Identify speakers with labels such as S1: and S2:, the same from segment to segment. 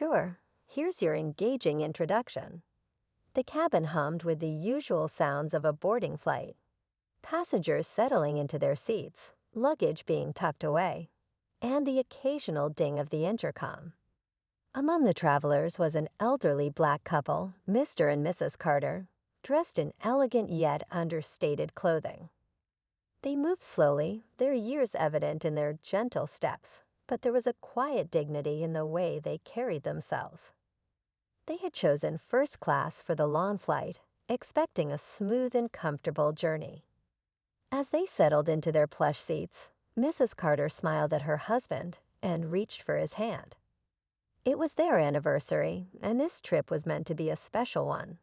S1: Sure, here's your engaging introduction. The cabin hummed with the usual sounds of a boarding flight. Passengers settling into their seats, luggage being tucked away, and the occasional ding of the intercom. Among the travelers was an elderly black couple, Mr. and Mrs. Carter, dressed in elegant yet understated clothing. They moved slowly, their years evident in their gentle steps, but there was a quiet dignity in the way they carried themselves. They had chosen first class for the long flight, expecting a smooth and comfortable journey. As they settled into their plush seats, Mrs. Carter smiled at her husband and reached for his hand. It was their anniversary, and this trip was meant to be a special one.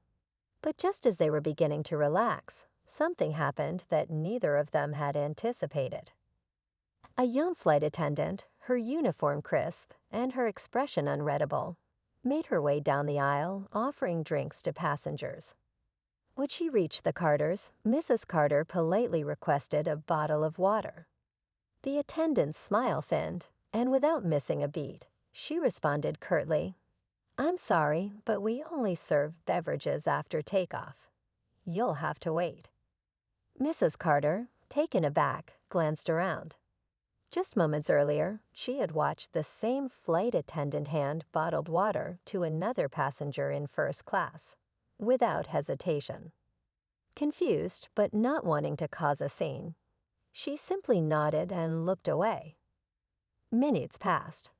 S1: But just as they were beginning to relax, something happened that neither of them had anticipated. A young flight attendant, her uniform crisp and her expression unreadable, made her way down the aisle, offering drinks to passengers. When she reached the Carters, Mrs. Carter politely requested a bottle of water. The attendant's smile thinned, and without missing a beat, she responded curtly, "I'm sorry, but we only serve beverages after takeoff. You'll have to wait." Mrs. Carter, taken aback, glanced around. Just moments earlier, she had watched the same flight attendant hand bottled water to another passenger in first class, without hesitation. Confused, but not wanting to cause a scene, she simply nodded and looked away. Minutes passed.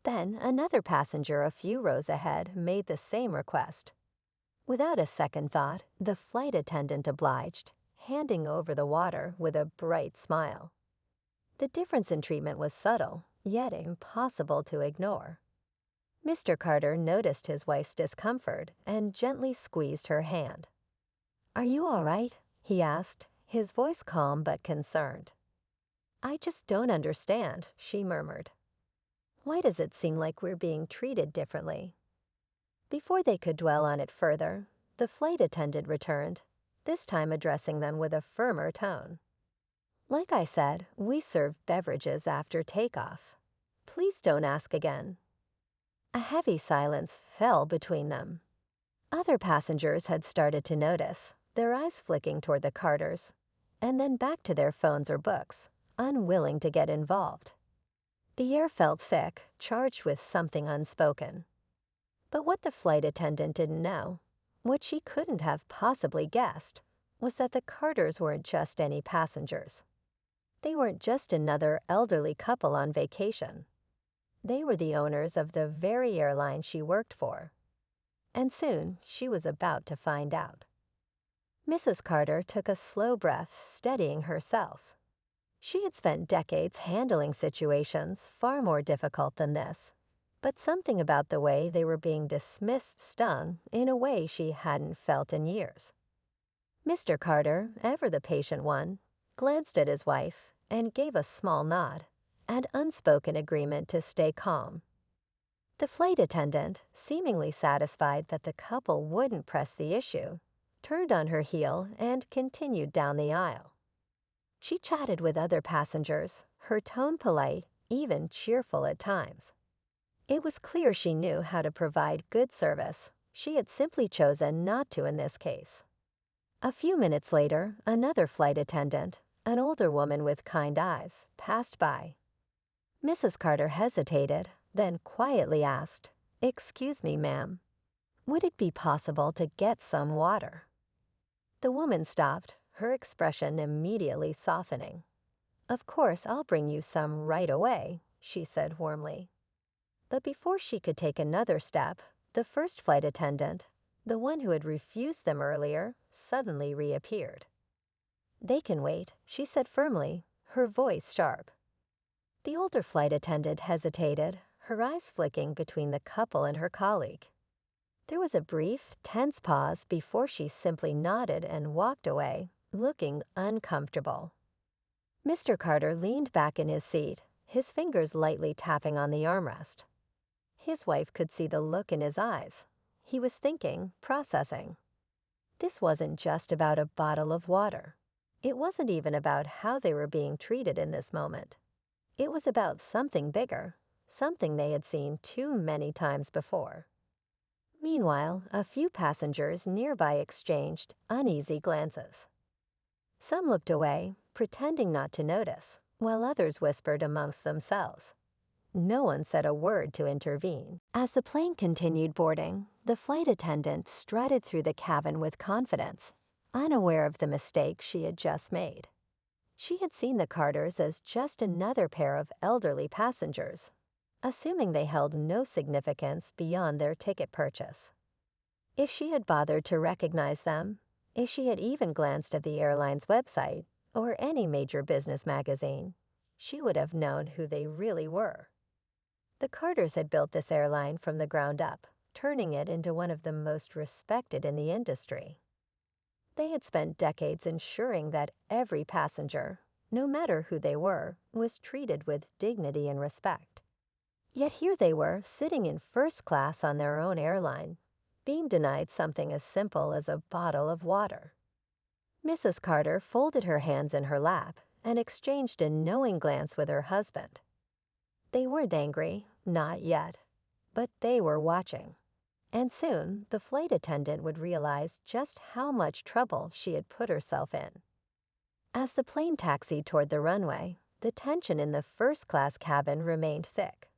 S1: Then another passenger a few rows ahead made the same request. Without a second thought, the flight attendant obliged, handing over the water with a bright smile. The difference in treatment was subtle, yet impossible to ignore. Mr. Carter noticed his wife's discomfort and gently squeezed her hand. "Are you all right?" he asked, his voice calm but concerned. "I just don't understand," she murmured. "Why does it seem like we're being treated differently?" Before they could dwell on it further, the flight attendant returned, this time addressing them with a firmer tone. "Like I said, we serve beverages after takeoff. Please don't ask again." A heavy silence fell between them. Other passengers had started to notice, their eyes flicking toward the Carters, and then back to their phones or books, unwilling to get involved. The air felt thick, charged with something unspoken. But what the flight attendant didn't know, what she couldn't have possibly guessed, was that the Carters weren't just any passengers. They weren't just another elderly couple on vacation. They were the owners of the very airline she worked for. And soon she was about to find out. Mrs. Carter took a slow breath, steadying herself. She had spent decades handling situations far more difficult than this, but something about the way they were being dismissed stung in a way she hadn't felt in years. Mr. Carter, ever the patient one, glanced at his wife and gave a small nod, an unspoken agreement to stay calm. The flight attendant, seemingly satisfied that the couple wouldn't press the issue, turned on her heel and continued down the aisle. She chatted with other passengers, her tone polite, even cheerful at times. It was clear she knew how to provide good service. She had simply chosen not to in this case. A few minutes later, another flight attendant, an older woman with kind eyes, passed by. Mrs. Carter hesitated, then quietly asked, "Excuse me, ma'am, would it be possible to get some water?" The woman stopped, her expression immediately softening. "Of course, I'll bring you some right away," she said warmly. But before she could take another step, the first flight attendant, the one who had refused them earlier, suddenly reappeared. "They can wait," she said firmly, her voice sharp. The older flight attendant hesitated, her eyes flicking between the couple and her colleague. There was a brief, tense pause before she simply nodded and walked away, looking uncomfortable. Mr. Carter leaned back in his seat, his fingers lightly tapping on the armrest. His wife could see the look in his eyes. He was thinking, processing. This wasn't just about a bottle of water. It wasn't even about how they were being treated in this moment. It was about something bigger, something they had seen too many times before. Meanwhile, a few passengers nearby exchanged uneasy glances. Some looked away, pretending not to notice, while others whispered amongst themselves. No one said a word to intervene. As the plane continued boarding, the flight attendant strutted through the cabin with confidence, unaware of the mistake she had just made. She had seen the Carters as just another pair of elderly passengers, assuming they held no significance beyond their ticket purchase. If she had bothered to recognize them, if she had even glanced at the airline's website or any major business magazine, she would have known who they really were. The Carters had built this airline from the ground up, turning it into one of the most respected in the industry. They had spent decades ensuring that every passenger, no matter who they were, was treated with dignity and respect. Yet here they were, sitting in first class on their own airline, being denied something as simple as a bottle of water. Mrs. Carter folded her hands in her lap and exchanged a knowing glance with her husband. They weren't angry, not yet, but they were watching. And soon, the flight attendant would realize just how much trouble she had put herself in. As the plane taxied toward the runway, the tension in the first-class cabin remained thick.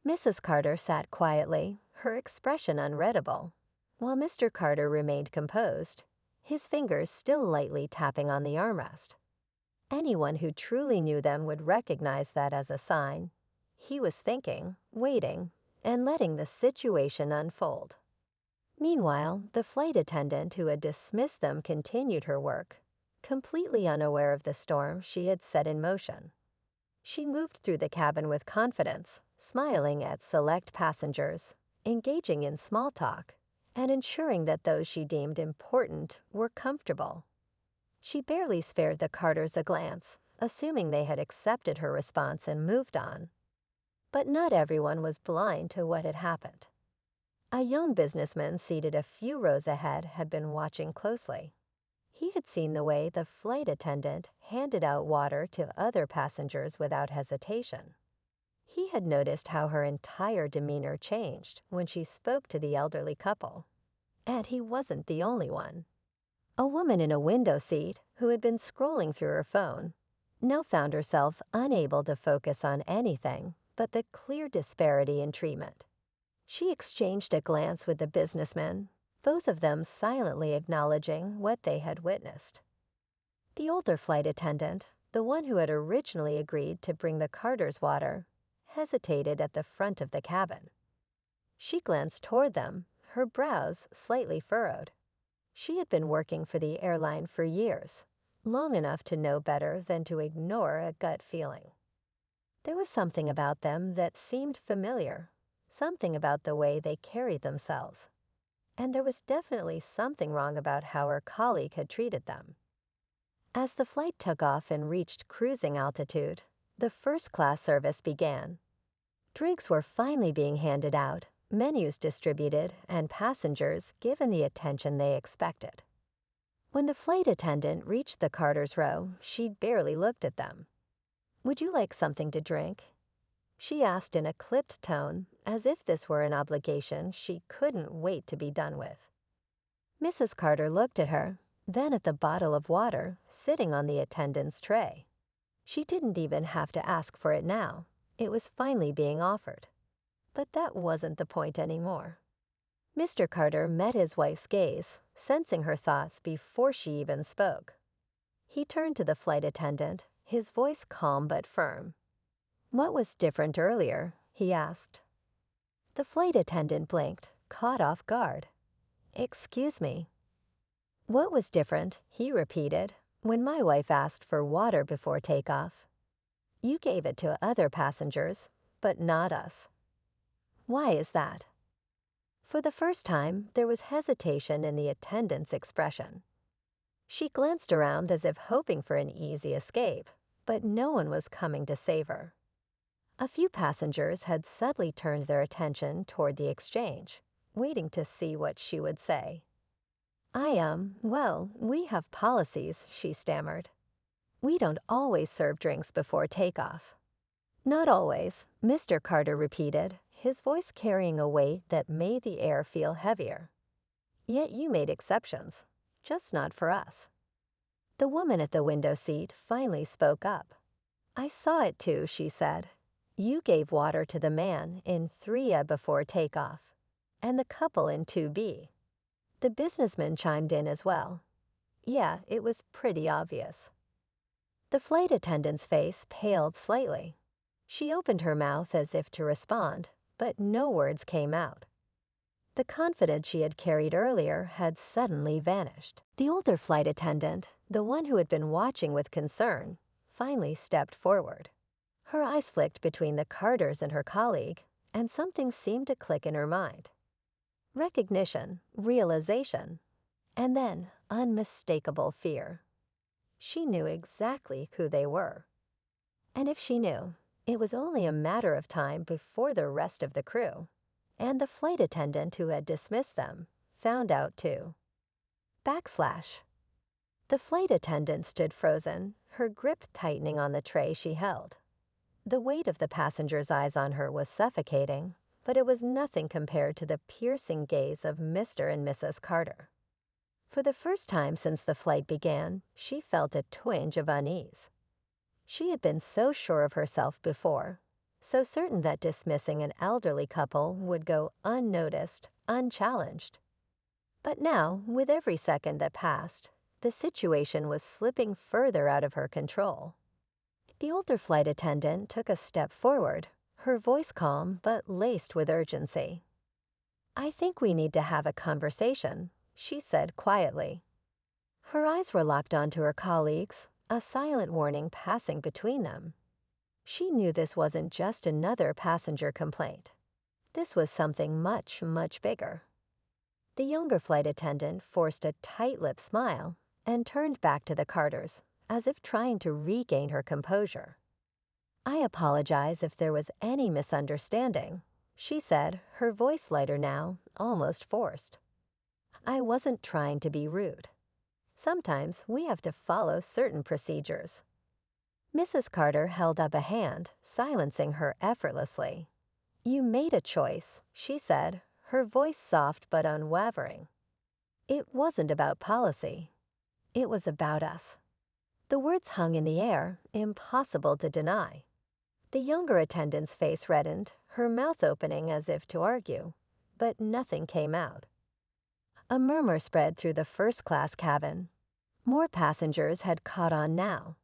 S1: Mrs. Carter sat quietly, her expression unreadable, while Mr. Carter remained composed, his fingers still lightly tapping on the armrest. Anyone who truly knew them would recognize that as a sign. He was thinking, waiting, and letting the situation unfold. Meanwhile, the flight attendant who had dismissed them continued her work, completely unaware of the storm she had set in motion. She moved through the cabin with confidence, smiling at select passengers, engaging in small talk, and ensuring that those she deemed important were comfortable. She barely spared the Carters a glance, assuming they had accepted her response and moved on. But not everyone was blind to what had happened. A young businessman seated a few rows ahead had been watching closely. He had seen the way the flight attendant handed out water to other passengers without hesitation. He had noticed how her entire demeanor changed when she spoke to the elderly couple. And he wasn't the only one. A woman in a window seat, who had been scrolling through her phone, now found herself unable to focus on anything but the clear disparity in treatment. She exchanged a glance with the businessman, both of them silently acknowledging what they had witnessed. The older flight attendant, the one who had originally agreed to bring the Carters water, hesitated at the front of the cabin. She glanced toward them, her brows slightly furrowed. She had been working for the airline for years, long enough to know better than to ignore a gut feeling. There was something about them that seemed familiar, something about the way they carried themselves. And there was definitely something wrong about how her colleague had treated them. As the flight took off and reached cruising altitude, the first-class service began. Drinks were finally being handed out, menus distributed, and passengers given the attention they expected. When the flight attendant reached the Carters' row, she barely looked at them. "Would you like something to drink?" she asked in a clipped tone, as if this were an obligation she couldn't wait to be done with. Mrs. Carter looked at her, then at the bottle of water sitting on the attendant's tray. She didn't even have to ask for it now. It was finally being offered. But that wasn't the point anymore. Mr. Carter met his wife's gaze, sensing her thoughts before she even spoke. He turned to the flight attendant, his voice calm but firm. "What was different earlier?" he asked. The flight attendant blinked, caught off guard. "Excuse me." "What was different," he repeated, "when my wife asked for water before takeoff? You gave it to other passengers, but not us." "Why is that?" For the first time, there was hesitation in the attendant's expression. She glanced around as if hoping for an easy escape, but no one was coming to save her. A few passengers had suddenly turned their attention toward the exchange, waiting to see what she would say. Well, we have policies," she stammered. "We don't always serve drinks before takeoff." Not always, Mr. Carter repeated, his voice carrying a weight that made the air feel heavier. Yet you made exceptions, just not for us. The woman at the window seat finally spoke up. I saw it too, she said. You gave water to the man in 3A before takeoff, and the couple in 2B. The businessman chimed in as well. Yeah, it was pretty obvious. The flight attendant's face paled slightly. She opened her mouth as if to respond, but no words came out. The confidence she had carried earlier had suddenly vanished. The older flight attendant, the one who had been watching with concern, finally stepped forward. Her eyes flicked between the Carters and her colleague, and something seemed to click in her mind. Recognition, realization, and then unmistakable fear. She knew exactly who they were. And if she knew, it was only a matter of time before the rest of the crew, and the flight attendant who had dismissed them, found out too. Backslash. The flight attendant stood frozen, her grip tightening on the tray she held. The weight of the passenger's eyes on her was suffocating, but it was nothing compared to the piercing gaze of Mr. and Mrs. Carter. For the first time since the flight began, she felt a twinge of unease. She had been so sure of herself before, so certain that dismissing an elderly couple would go unnoticed, unchallenged. But now, with every second that passed, the situation was slipping further out of her control. The older flight attendant took a step forward, her voice calm but laced with urgency. I think we need to have a conversation, she said quietly. Her eyes were locked onto her colleagues, a silent warning passing between them. She knew this wasn't just another passenger complaint. This was something much, much bigger. The younger flight attendant forced a tight-lipped smile and turned back to the Carters, as if trying to regain her composure. I apologize if there was any misunderstanding, she said, her voice lighter now, almost forced. I wasn't trying to be rude. Sometimes we have to follow certain procedures. Mrs. Carter held up a hand, silencing her effortlessly. You made a choice, she said, her voice soft but unwavering. It wasn't about policy. It was about us. The words hung in the air, impossible to deny. The younger attendant's face reddened, her mouth opening as if to argue, but nothing came out. A murmur spread through the first-class cabin. More passengers had caught on now.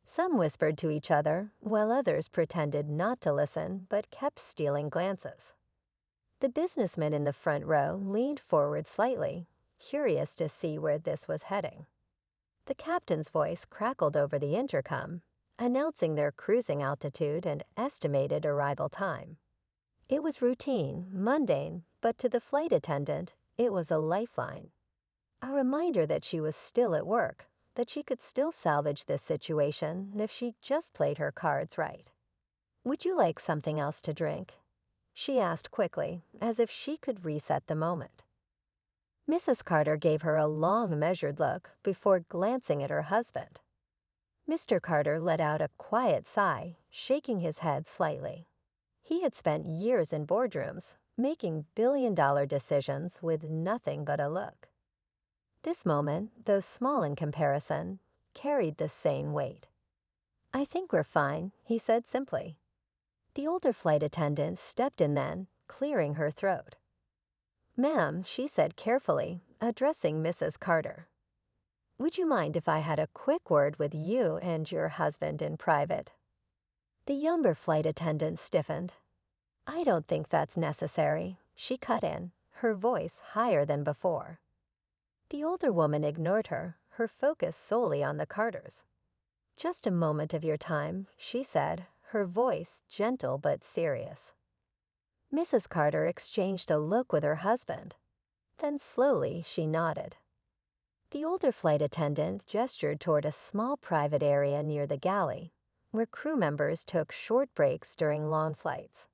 S1: Some whispered to each other, while others pretended not to listen but kept stealing glances. The businessman in the front row leaned forward slightly, curious to see where this was heading. The captain's voice crackled over the intercom, announcing their cruising altitude and estimated arrival time. It was routine, mundane, but to the flight attendant, it was a lifeline. A reminder that she was still at work, that she could still salvage this situation if she just played her cards right. Would you like something else to drink? She asked quickly, as if she could reset the moment. Mrs. Carter gave her a long, measured look before glancing at her husband. Mr. Carter let out a quiet sigh, shaking his head slightly. He had spent years in boardrooms, making billion-dollar decisions with nothing but a look. This moment, though small in comparison, carried the same weight. I think we're fine, he said simply. The older flight attendant stepped in then, clearing her throat. Ma'am, she said carefully, addressing Mrs. Carter. Would you mind if I had a quick word with you and your husband in private? The younger flight attendant stiffened. I don't think that's necessary, she cut in, her voice higher than before. The older woman ignored her, her focus solely on the Carters. Just a moment of your time, she said, her voice gentle but serious. Mrs. Carter exchanged a look with her husband. Then slowly she nodded. The older flight attendant gestured toward a small private area near the galley, where crew members took short breaks during long flights.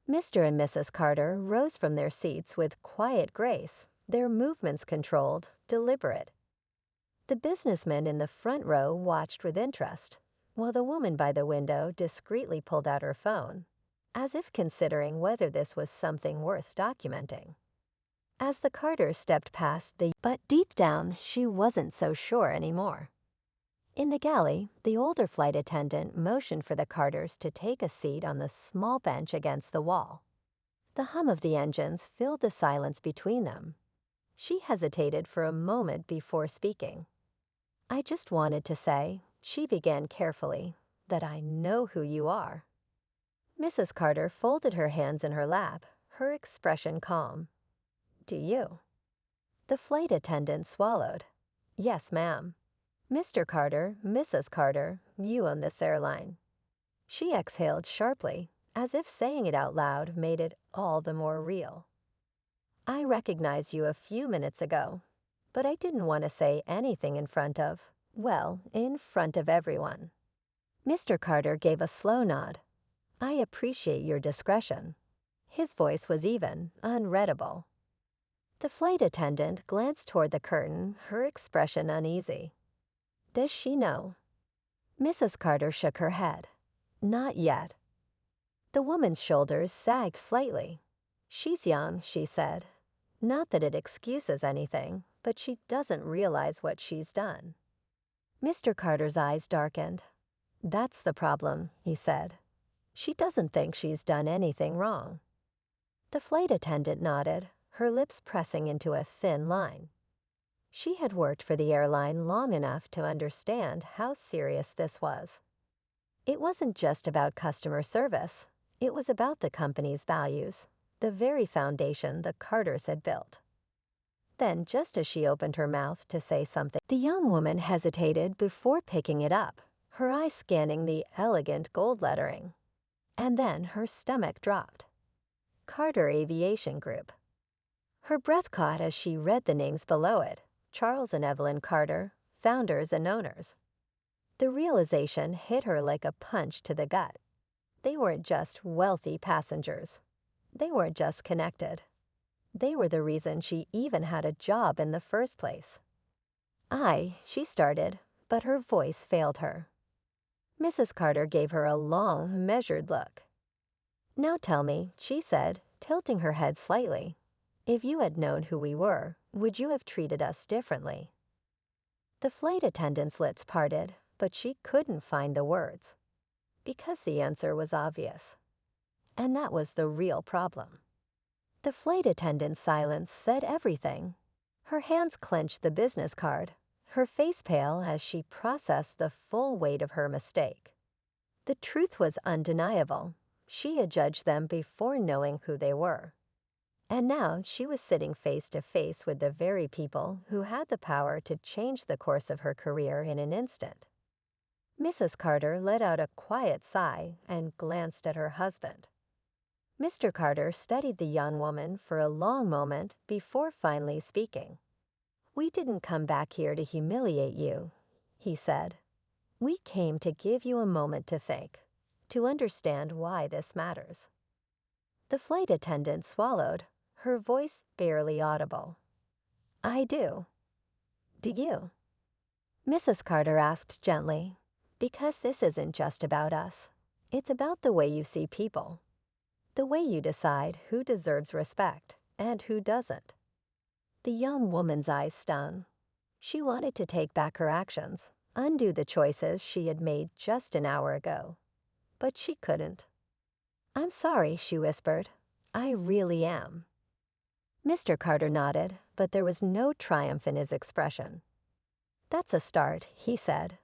S1: Mr. and Mrs. Carter rose from their seats with quiet grace, their movements controlled, deliberate. The businessman in the front row watched with interest, while the woman by the window discreetly pulled out her phone, as if considering whether this was something worth documenting. As the Carters stepped past but deep down, she wasn't so sure anymore. In the galley, the older flight attendant motioned for the Carters to take a seat on the small bench against the wall. The hum of the engines filled the silence between them. She hesitated for a moment before speaking. "I just wanted to say," she began carefully, "that I know who you are." Mrs. Carter folded her hands in her lap, her expression calm. "Do you?" The flight attendant swallowed. "Yes, ma'am. Mr. Carter, Mrs. Carter, you own this airline." She exhaled sharply, as if saying it out loud made it all the more real. "I recognized you a few minutes ago, but I didn't want to say anything in front of everyone." Mr. Carter gave a slow nod. "I appreciate your discretion." His voice was even, unreadable. The flight attendant glanced toward the curtain, her expression uneasy. "Does she know?" Mrs. Carter shook her head. "Not yet." The woman's shoulders sagged slightly. "She's young," she said. "Not that it excuses anything, but she doesn't realize what she's done." Mr. Carter's eyes darkened. "That's the problem," he said. "She doesn't think she's done anything wrong." The flight attendant nodded, her lips pressing into a thin line. She had worked for the airline long enough to understand how serious this was. It wasn't just about customer service. It was about the company's values, the very foundation the Carters had built. Then, just as she opened her mouth to say something, the young woman hesitated before picking it up, her eyes scanning the elegant gold lettering. And then her stomach dropped. Carter Aviation Group. Her breath caught as she read the names below it: Charles and Evelyn Carter, founders and owners. The realization hit her like a punch to the gut. They weren't just wealthy passengers. They weren't just connected. They were the reason she even had a job in the first place. She started, but her voice failed her. Mrs. Carter gave her a long, measured look. "Now tell me," she said, tilting her head slightly, "if you had known who we were, would you have treated us differently?" The flight attendant's lips parted, but she couldn't find the words. Because the answer was obvious. And that was the real problem. The flight attendant's silence said everything. Her hands clenched the business card, her face pale as she processed the full weight of her mistake. The truth was undeniable. She had judged them before knowing who they were. And now she was sitting face to face with the very people who had the power to change the course of her career in an instant. Mrs. Carter let out a quiet sigh and glanced at her husband. Mr. Carter studied the young woman for a long moment before finally speaking. "We didn't come back here to humiliate you," he said. "We came to give you a moment to think, to understand why this matters." The flight attendant swallowed, her voice barely audible. "I do." "Do you?" Mrs. Carter asked gently. "Because this isn't just about us. It's about the way you see people. The way you decide who deserves respect and who doesn't." The young woman's eyes stung. She wanted to take back her actions, undo the choices she had made just an hour ago. But she couldn't. "I'm sorry," she whispered. "I really am." Mr. Carter nodded, but there was no triumph in his expression. "That's a start," he said.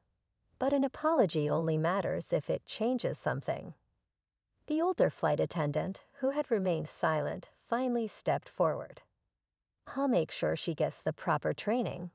S1: "But an apology only matters if it changes something." The older flight attendant, who had remained silent, finally stepped forward. "I'll make sure she gets the proper training,"